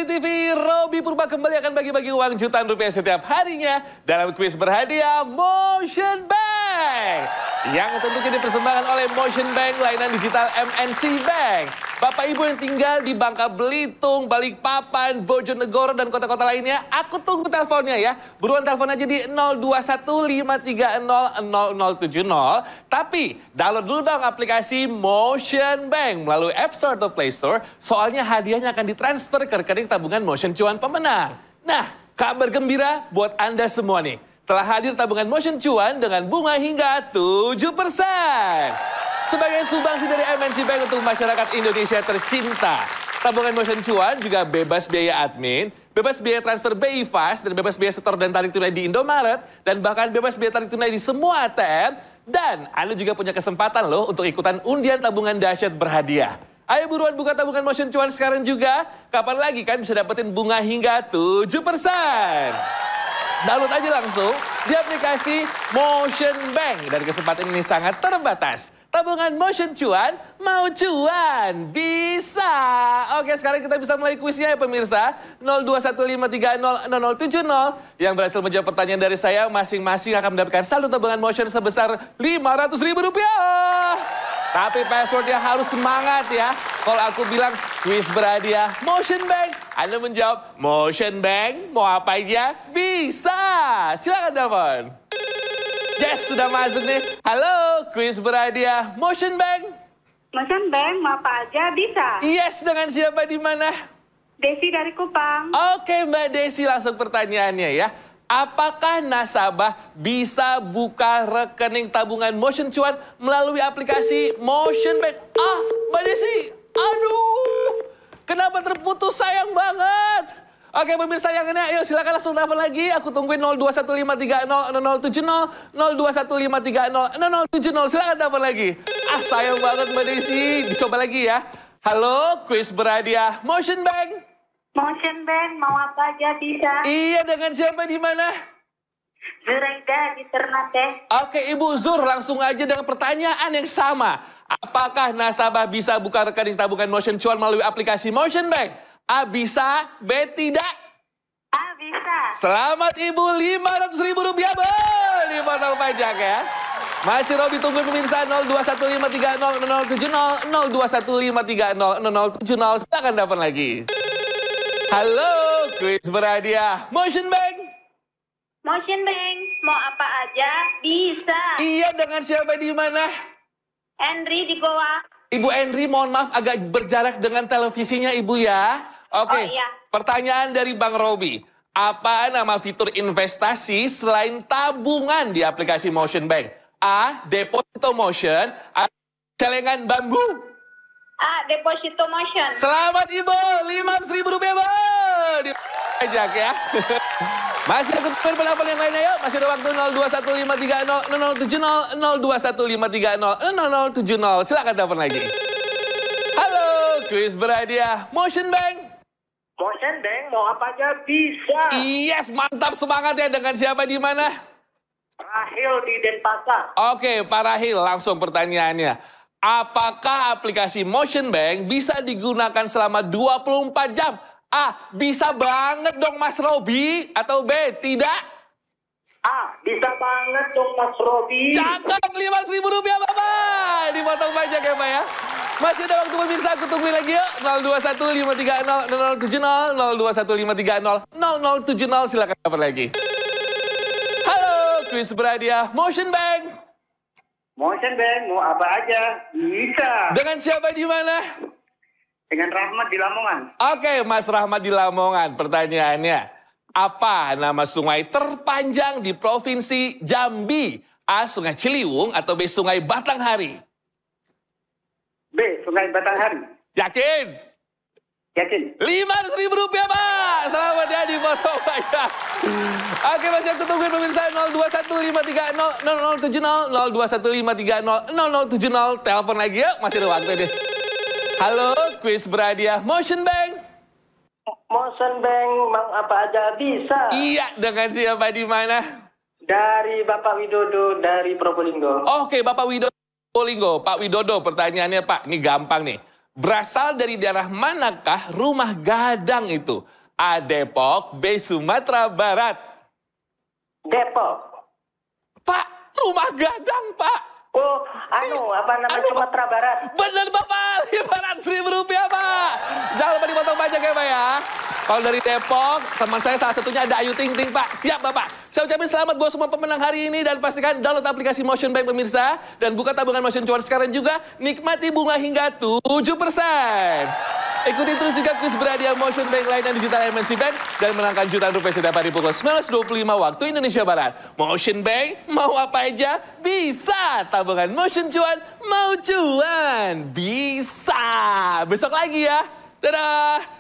Komisi TV, Robby Purba kembali akan bagi-bagi uang jutaan rupiah setiap harinya dalam kuis berhadiah Motion Bank. Yang tentunya dipersembahkan oleh Motion Bank, layanan digital MNC Bank. Bapak Ibu yang tinggal di Bangka Belitung, Balikpapan, Bojonegoro, dan kota-kota lainnya, aku tunggu teleponnya ya. Buruan telepon aja di 0215300070. Tapi download dulu dong aplikasi Motion Bank melalui App Store atau Play Store. Soalnya hadiahnya akan ditransfer ke rekening tabungan Motion Cuan pemenang. Nah, kabar gembira buat Anda semua nih. Telah hadir tabungan Motion Cuan dengan bunga hingga 7%. Sebagai sumbangsi dari MNC Bank untuk masyarakat Indonesia tercinta. Tabungan Motion Cuan juga bebas biaya admin, bebas biaya transfer BI Fast, dan bebas biaya setor dan tarik tunai di Indomaret, dan bahkan bebas biaya tarik tunai di semua ATM. Dan Anda juga punya kesempatan loh untuk ikutan undian tabungan dahsyat berhadiah. Ayo buruan buka tabungan Motion Cuan sekarang juga. Kapan lagi kan bisa dapetin bunga hingga 7%. Download aja langsung di aplikasi Motion Bank. Dan kesempatan ini sangat terbatas. Tabungan Motion Cuan, mau cuan, bisa. Oke, sekarang kita bisa mulai kuisnya ya pemirsa. 0215300070 yang berhasil menjawab pertanyaan dari saya masing-masing akan mendapatkan saldo tabungan Motion sebesar Rp500.000. Tapi passwordnya harus semangat ya. Kalau aku bilang kuis berhadiah Motion Bank, Anda menjawab Motion Bank, mau apa aja? Bisa. Silakan telepon. Yes, sudah masuk nih. Halo, kuis berhadiah Motion Bank. Motion Bank, mau apa aja bisa. Yes, dengan siapa di mana? Desi dari Kupang. Oke, Mbak Desi, langsung pertanyaannya ya. Apakah nasabah bisa buka rekening tabungan Motion Cuan melalui aplikasi Motion Bank? Ah, Mbak Desi, aduh, kenapa terputus, sayang banget. Oke, pemirsa yang ini, ayo silakan langsung telepon lagi. Aku tungguin 0215300070, 0215300070. Silakan telepon lagi. Ah, sayang banget Mbak Desi. Dicoba lagi ya. Halo, kuis berhadiah Motion Bank. Motion Bank, mau apa aja bisa. Iya, dengan siapa di mana? Zuraida di Ternate. Oke, Ibu Zur, langsung aja dengan pertanyaan yang sama. Apakah nasabah bisa buka rekening tabungan Motion Cuan melalui aplikasi Motion Bank? A, bisa. B, tidak. Ah, bisa. Selamat Ibu, Rp500.000 dipotong pajak ya. Masih Robby tunggu pemirsa 0215300070, 0215300070. Silakan telepon lagi. Halo, kuis berhadiah Motion Bank. Motion Bank, mau apa aja bisa. Iya, dengan siapa di mana? Henry di Goa. Ibu Henry, mohon maaf agak berjarak dengan televisinya Ibu ya. Oke, Oh, iya. Pertanyaan dari Bang Robby. Apa nama fitur investasi selain tabungan di aplikasi Motion Bank? A, Deposito Motion, A, celengan bambu. Ah, Deposito Motion. Selamat Ibu, Rp500.000 dipajak ya. Masih ikut penelpon yang lainnya yuk. Masih ada waktu 0215300070, 0215300070. Silakan telepon lagi. Halo, kuis berhadiah Motion Bank. Motion Bank, mau apa aja bisa. Yes, mantap, semangat ya. Dengan siapa di mana? Rahil di Denpasar. Oke, Pak Rahil, langsung pertanyaannya. Apakah aplikasi Motion Bank bisa digunakan selama 24 jam? A, bisa banget dong Mas Robby. Atau B, tidak? Ah, bisa banget dong Mas Robby. Cakep, Rp500.000 Bapak. Dipotong pajak ya Pak ya. Masih ada waktu pemirsa, aku tungguin lagi yuk. 0215300070, 0215300070. Silakan telepon lagi. Halo, kuis berhadiah Motion Bank. Motion Bank, mau apa aja bisa. Dengan siapa di mana? Dengan Rahmat di Lamongan. Oke, Mas Rahmat di Lamongan. Pertanyaannya, apa nama sungai terpanjang di Provinsi Jambi? A, Sungai Ciliwung, atau B, Sungai Batanghari? B, Sungai Batanghari. Yakin? Yakin. Rp500.000 Pak. Selamat ya, dipotong pajak. Oke, masih aku tungguin pemirsa 0215300070, 0215300070. Telepon lagi yuk, masih ada waktu deh. Halo, kuis berhadiah Motion Bank. Motion Bank, mau apa aja bisa. Iya, dengan siapa di mana? Dari Bapak Widodo dari Probolinggo. Oke, Bapak Widodo Probolinggo. Pak Widodo, pertanyaannya Pak, ini gampang nih. Berasal dari daerah manakah rumah gadang itu? A. Depok, B. Sumatera Barat. Depok. Pak, rumah gadang, Pak. Oh, Sumatera Barat. Benar, Bapak. Rp500.000, Pak. Jangan lupa dipotong pajak ya, Pak ya. Kalau dari Depok, teman saya salah satunya ada Ayu Ting Ting, Pak. Siap, Bapak. Saya ucapin selamat buat semua pemenang hari ini dan pastikan download aplikasi Motion Bank pemirsa dan buka tabungan Motion Cuan sekarang juga. Nikmati bunga hingga 7%. Ikuti terus juga kuis berhadiah Motion Bank layanan digital MNC Bank dan menangkan jutaan rupiah setiap hari pukul 19.25 waktu Indonesia Barat. Motion Bank, mau apa aja bisa. Tabungan Motion Cuan, mau cuan bisa. Besok lagi ya. Dadah.